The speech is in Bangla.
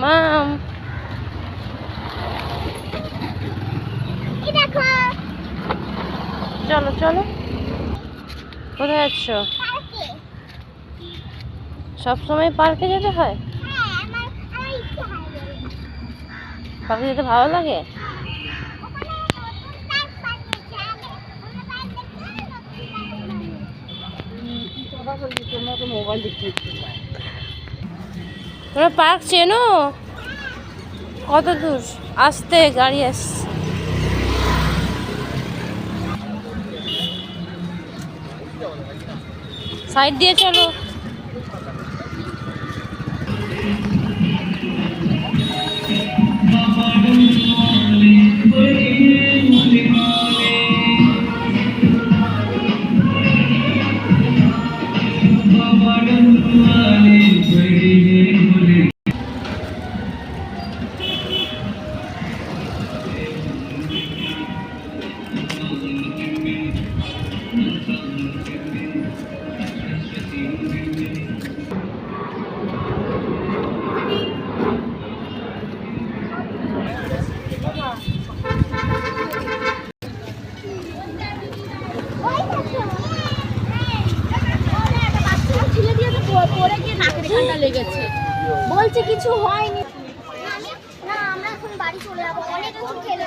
মাম চলো চলো, কোথায় যাচ্ছ? সব সময় পার্কে যেতে হয়? পার্কে যেতে ভালো লাগে? তোমরা পার্ক চেনো? কত দূর? আসতে গাড়ি আসছে। সাইড দিয়ে চলো। বলছে কিছু হয়নি না, আমরা এখন বাড়ি চলে যাবো, অনেক কিছু খেলে।